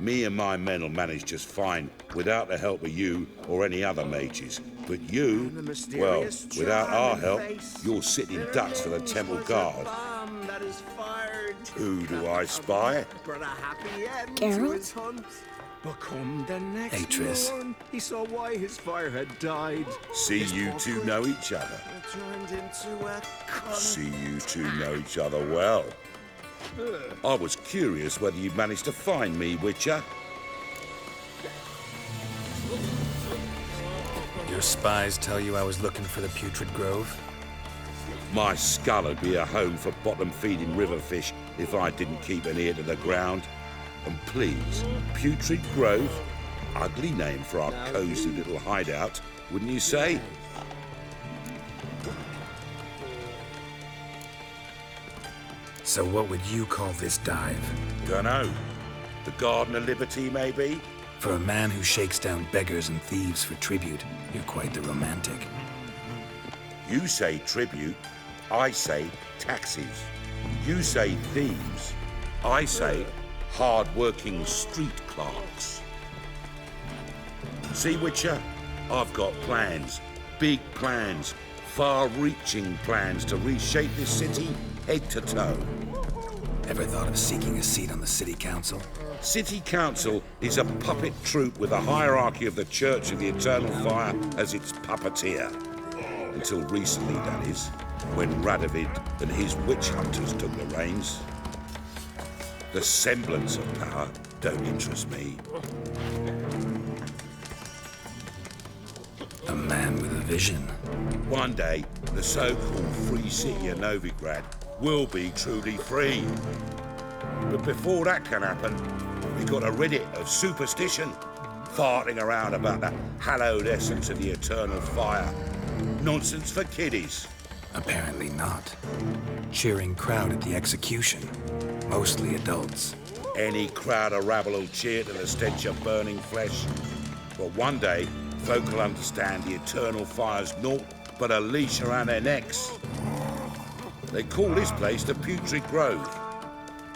Me and my men will manage just fine without the help of you or any other mages. But you, well, without our help, you're sitting ducks for the temple guard. Who do I spy? Geralt? Become the next Triss. one. He saw why his fire had died. See you two know each other. Turned into a cunt. See you two know each other well. I was curious whether you'd managed to find me, Witcher. Your spies tell you I was looking for the Putrid Grove? My skull would be a home for bottom-feeding river fish if I didn't keep an ear to the ground. And please, Putrid Grove, ugly name for our cozy little hideout, wouldn't you say? So what would you call this dive? Dunno. The Garden of Liberty, maybe? For a man who shakes down beggars and thieves for tribute, you're quite the romantic. You say tribute, I say taxes. You say thieves, I say hard-working street clerks. See, Witcher, I've got plans, big plans, far-reaching plans to reshape this city head to toe. Ever thought of seeking a seat on the city council? City Council is a puppet troupe with a hierarchy of the Church of the Eternal Fire as its puppeteer. Until recently, that is, when Radovid and his witch hunters took the reins. The semblance of power don't interest me. A man with a vision. One day, the so-called free city of Novigrad will be truly free. But before that can happen, we've got to rid it of superstition, farting around about the hallowed essence of the eternal fire. Nonsense for kiddies. Apparently not. Cheering crowd at the execution. Mostly adults. Any crowd of rabble will cheer to the stench of burning flesh. But one day, folk will understand the eternal fire's naught but a leash around their necks. They call this place the Putrid Grove,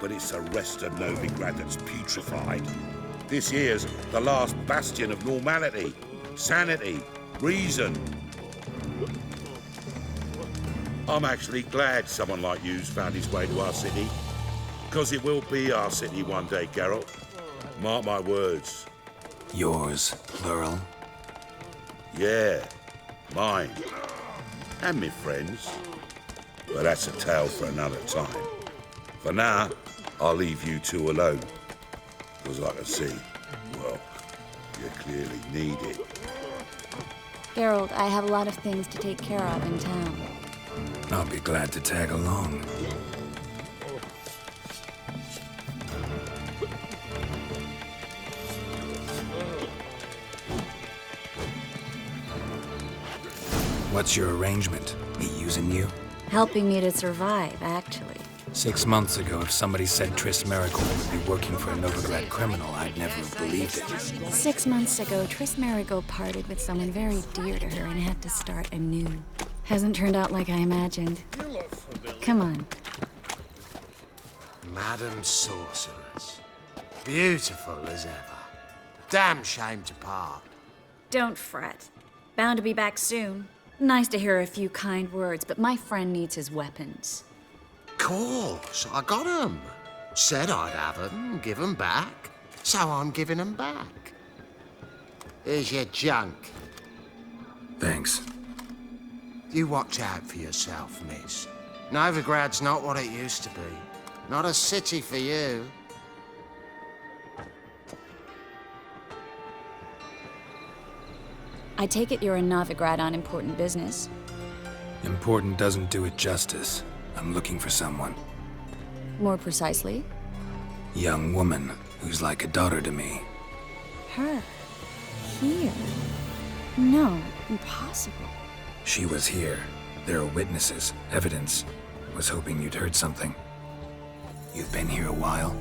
but it's the rest of Novigrad that's putrefied. This here's the last bastion of normality, sanity, reason. I'm actually glad someone like you's found his way to our city, because it will be our city one day, Geralt. Mark my words. Yours, plural. Yeah, mine. And me friends. But that's a tale for another time. For now, I'll leave you two alone. Because I can see, well, you clearly need it. Geralt, I have a lot of things to take care of in town. I'll be glad to tag along. What's your arrangement? He using you? Helping me to survive, actually. 6 months ago, if somebody said Triss Merigold would be working for a Novigrad criminal, I'd never have believed it. 6 months ago, Triss Merigold parted with someone very dear to her and had to start anew. Hasn't turned out like I imagined. Come on. Madam Sorceress. Beautiful as ever. Damn shame to part. Don't fret. Bound to be back soon. Nice to hear a few kind words, but my friend needs his weapons. Course, I got 'em. Said I'd have 'em, give 'em back. So I'm giving 'em back. Here's your junk. Thanks. You watch out for yourself, miss. Novigrad's not what it used to be. Not a city for you. I take it you're in Novigrad on important business. Important doesn't do it justice. I'm looking for someone. More precisely? Young woman who's like a daughter to me. Her. Here. No, impossible. She was here. There are witnesses, evidence. Was hoping you'd heard something. You've been here a while.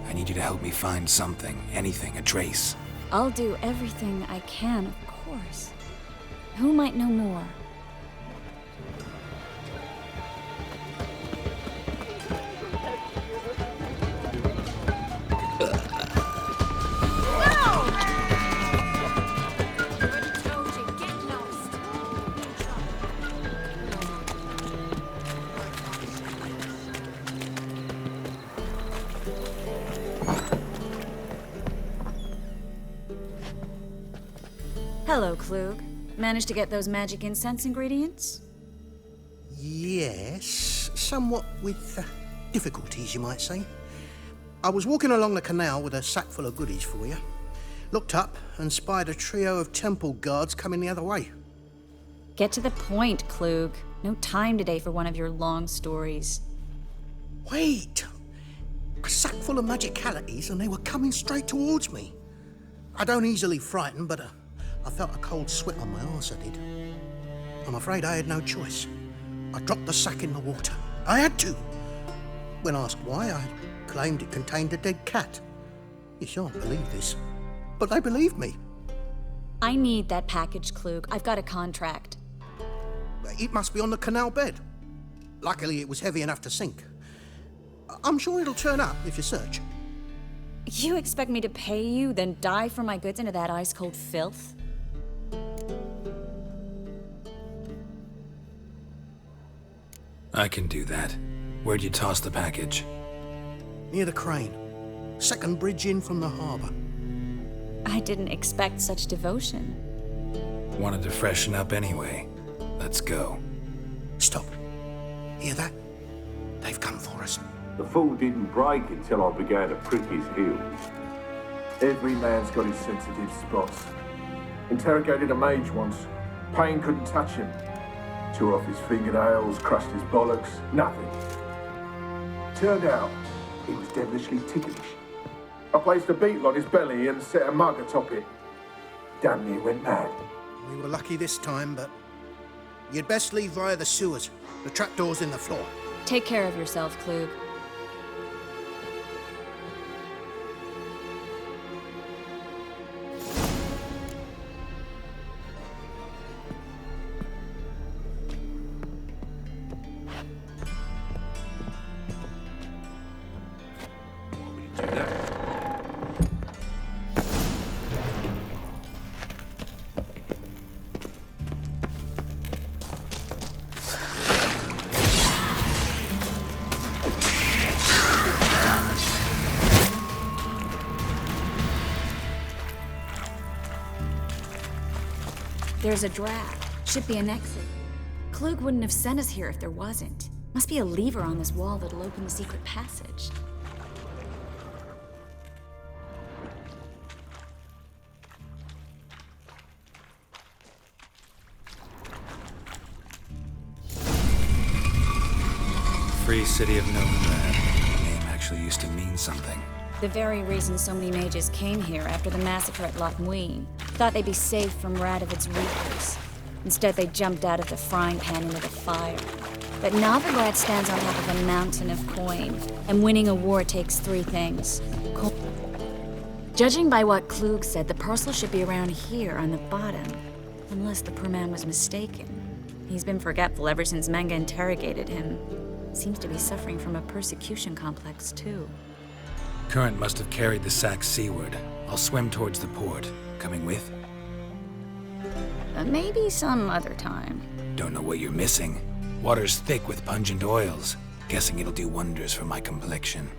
I need you to help me find something, anything, a trace. I'll do everything I can, of course. Who might know more? Hello, Klug. Managed to get those magic incense ingredients? Yes, somewhat with difficulties, you might say. I was walking along the canal with a sack full of goodies for you. Looked up and spied a trio of temple guards coming the other way. Get to the point, Klug. No time today for one of your long stories. Wait! A sack full of magicalities and they were coming straight towards me. I don't easily frighten, but I felt a cold sweat on my arse, I did. I'm afraid I had no choice. I dropped the sack in the water. I had to. When asked why, I claimed it contained a dead cat. You shan't believe this, but they believed me. I need that package, Klug. I've got a contract. It must be on the canal bed. Luckily, it was heavy enough to sink. I'm sure it'll turn up if you search. You expect me to pay you, then dive for my goods into that ice-cold filth? I can do that. Where'd you toss the package? Near the crane. Second bridge in from the harbour. I didn't expect such devotion. Wanted to freshen up anyway. Let's go. Stop. Hear that? They've come for us. The fall didn't break until I began to prick his heels. Every man's got his sensitive spots. Interrogated a mage once. Pain couldn't touch him. Tore off his fingernails, crushed his bollocks, nothing. Turned out, he was devilishly ticklish. I placed a beetle on his belly and set a mug atop it. Damn near went mad. We were lucky this time, but you'd best leave via the sewers. The trapdoor's in the floor. Take care of yourself, Klug. There's a draft. Should be an exit. Klug wouldn't have sent us here if there wasn't. Must be a lever on this wall that'll open the secret passage. Free City of Novigrad. The name actually used to mean something. The very reason so many mages came here after the massacre at Loch Muin. Thought they'd be safe from Radovid's reapers. Instead, they jumped out of the frying pan into the fire. But Novigrad stands on top of a mountain of coin, and winning a war takes three things. Judging by what Klug said, the parcel should be around here on the bottom. Unless the poor man was mistaken. He's been forgetful ever since Menge interrogated him. Seems to be suffering from a persecution complex, too. Current must have carried the sack seaward. I'll swim towards the port. Coming with? Maybe some other time. Don't know what you're missing. Water's thick with pungent oils. Guessing it'll do wonders for my complexion.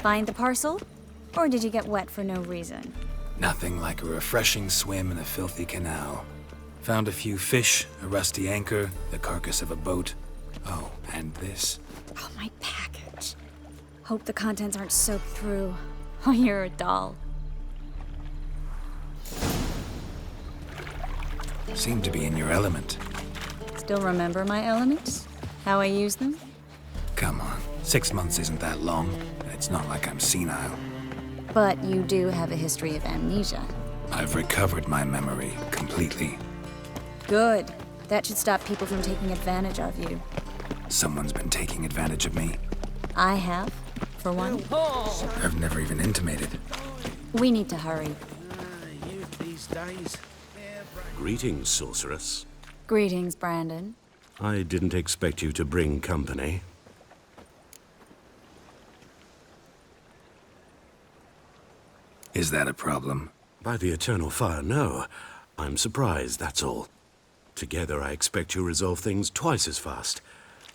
Find the parcel? Or did you get wet for no reason? Nothing like a refreshing swim in a filthy canal. Found a few fish, a rusty anchor, the carcass of a boat. Oh, and this. Oh, my package. Hope the contents aren't soaked through. Oh, you're a doll. Seem to be in your element. Still remember my elements? How I use them? Come on, 6 months isn't that long, and it's not like I'm senile. But you do have a history of amnesia. I've recovered my memory completely. Good. That should stop people from taking advantage of you. Someone's been taking advantage of me. I have, for one. I've never even intimated. We need to hurry. Youth these days. Greetings, sorceress. Greetings, Brandon. I didn't expect you to bring company. Is that a problem? By the eternal fire, no. I'm surprised, that's all. Together, I expect you resolve things twice as fast.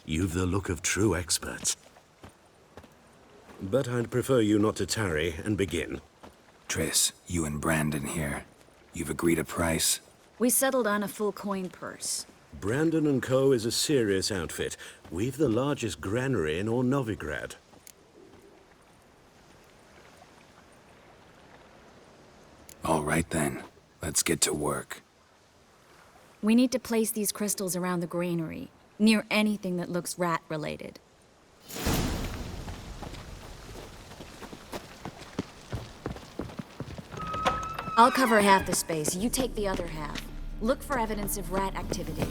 You've the look of true experts. But I'd prefer you not to tarry and begin. Triss, you and Brandon here. You've agreed a price? We settled on a full coin purse. Brandon & Co. is a serious outfit. We've the largest granary in all Novigrad. All right then. Let's get to work. We need to place these crystals around the granary, near anything that looks rat-related. I'll cover half the space, you take the other half. Look for evidence of rat activity.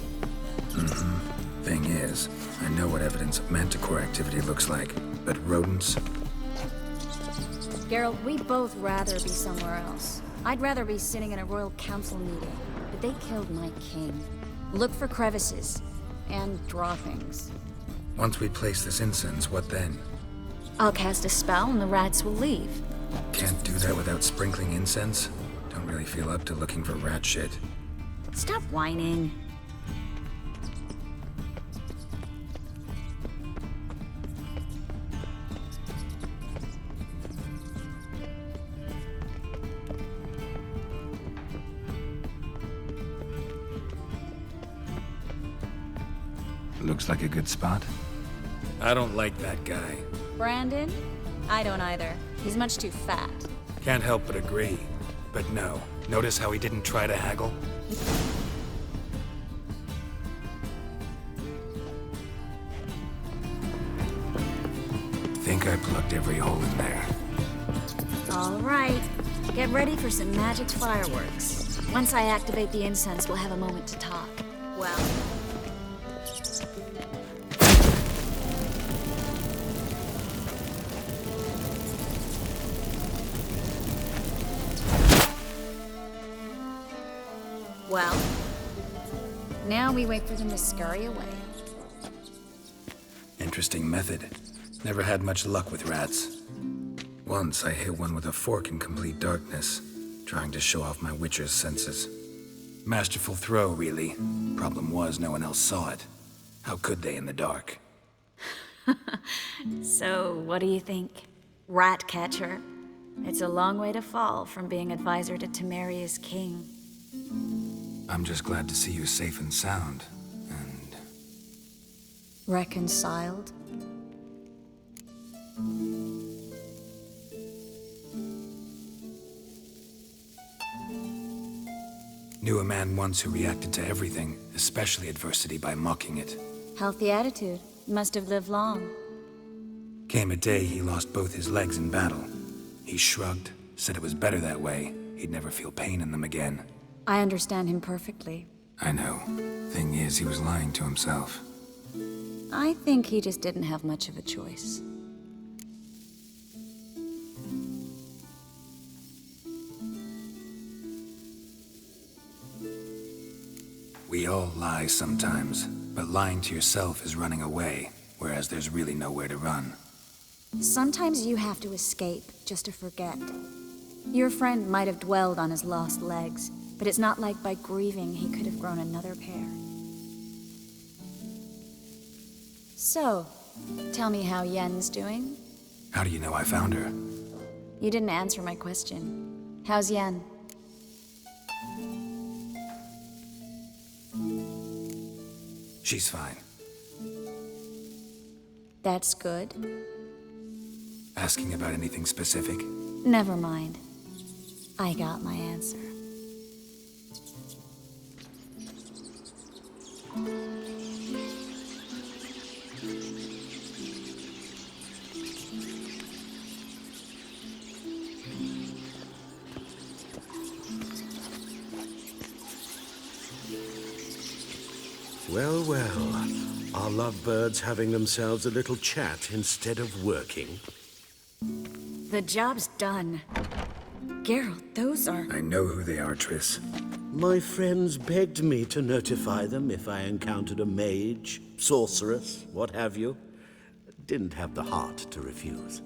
Thing is, I know what evidence of manticore activity looks like, but rodents? Geralt, we'd both rather be somewhere else. I'd rather be sitting in a royal council meeting, but they killed my king. Look for crevices, and droppings. Once we place this incense, what then? I'll cast a spell and the rats will leave. Can't do that without sprinkling incense? Don't really feel up to looking for rat shit. Stop whining. Looks like a good spot. I don't like that guy. Brandon? I don't either. He's much too fat. Can't help but agree. But no. Notice how he didn't try to haggle? Think I plugged every hole in there. All right. Get ready for some magic fireworks. Once I activate the incense, we'll have a moment to talk. Well... Well, now we wait for them to scurry away. Interesting method. Never had much luck with rats. Once I hit one with a fork in complete darkness, trying to show off my witcher's senses. Masterful throw, really. Problem was, no one else saw it. How could they in the dark? So, what do you think? Rat catcher? It's a long way to fall from being advisor to Temeria's king. I'm just glad to see you safe and sound, and... Reconciled? Knew a man once who reacted to everything, especially adversity, by mocking it. Healthy attitude. Must have lived long. Came a day he lost both his legs in battle. He shrugged, said it was better that way. He'd never feel pain in them again. I understand him perfectly. I know. Thing is, he was lying to himself. I think he just didn't have much of a choice. We all lie sometimes, but lying to yourself is running away, whereas there's really nowhere to run. Sometimes you have to escape just to forget. Your friend might have dwelled on his lost legs, but it's not like by grieving he could have grown another pair. So, tell me how Yen's doing? How do you know I found her? You didn't answer my question. How's Yen? She's fine. That's good. Asking about anything specific? Never mind. I got my answer. Well, well. Are lovebirds having themselves a little chat instead of working? The job's done. Geralt, those are... I know who they are, Triss. My friends begged me to notify them if I encountered a mage, sorceress, what have you. Didn't have the heart to refuse.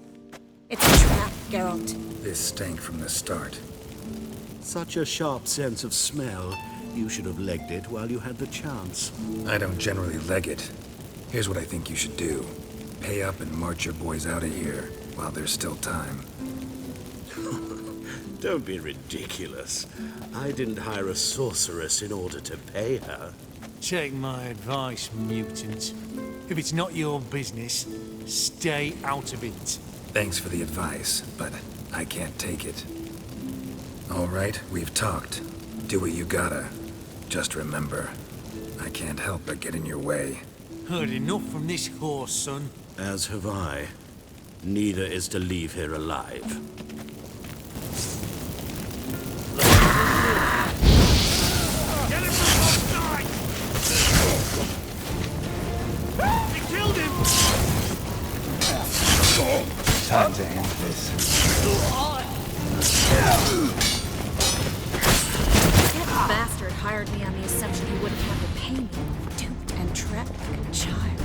It's a trap, Geralt. This stank from the start. Such a sharp sense of smell. You should have legged it while you had the chance. I don't generally leg it. Here's what I think you should do. Pay up and march your boys out of here while there's still time. Don't be ridiculous. I didn't hire a sorceress in order to pay her. Take my advice, mutant. If it's not your business, stay out of it. Thanks for the advice, but I can't take it. All right, we've talked. Do what you gotta. Just remember, I can't help but get in your way. Heard enough from this horse, son. As have I. Neither is to leave here alive. Get him from outside! They killed him! Time to end this. That bastard hired me on the assumption he wouldn't have to pay me. Duped and trapped like a child.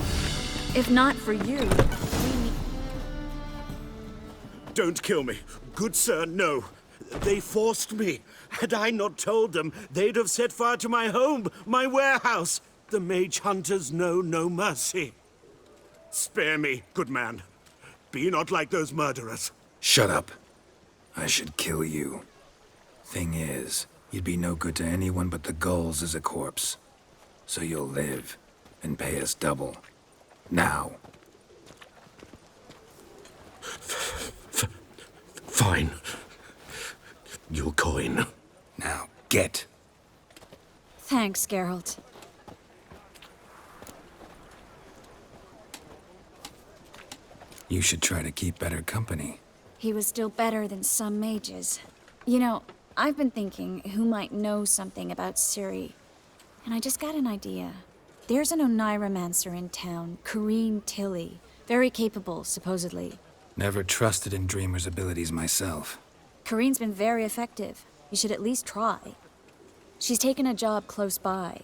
If not for you, we... Don't kill me. Good sir, no. They forced me. Had I not told them, they'd have set fire to my home, my warehouse. The mage hunters know no mercy. Spare me, good man. Be not like those murderers. Shut up. I should kill you. Thing is, you'd be no good to anyone but the gulls as a corpse. So you'll live and pay us double. Now. Fine. Your coin. Now, get. Thanks, Geralt. You should try to keep better company. He was still better than some mages. You know, I've been thinking who might know something about Ciri. And I just got an idea. There's an Oneiromancer in town, Corrine Tilly. Very capable, supposedly. Never trusted in Dreamer's abilities myself. Corrine's been very effective. You should at least try. She's taken a job close by.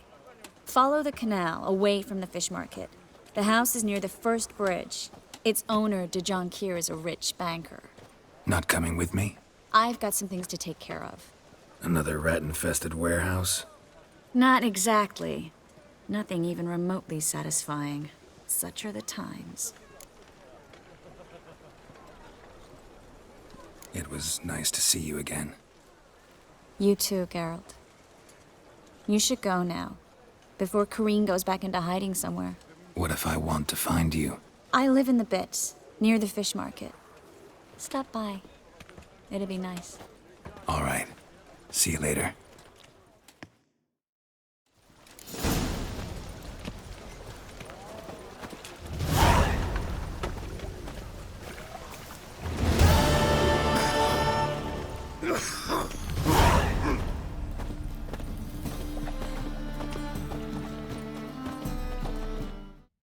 Follow the canal, away from the fish market. The house is near the first bridge. Its owner, Dejon Kier, is a rich banker. Not coming with me? I've got some things to take care of. Another rat-infested warehouse? Not exactly. Nothing even remotely satisfying. Such are the times. It was nice to see you again. You too, Geralt. You should go now, before Corrine goes back into hiding somewhere. What if I want to find you? I live in the Bits, near the fish market. Stop by. It'd be nice. All right. See you later.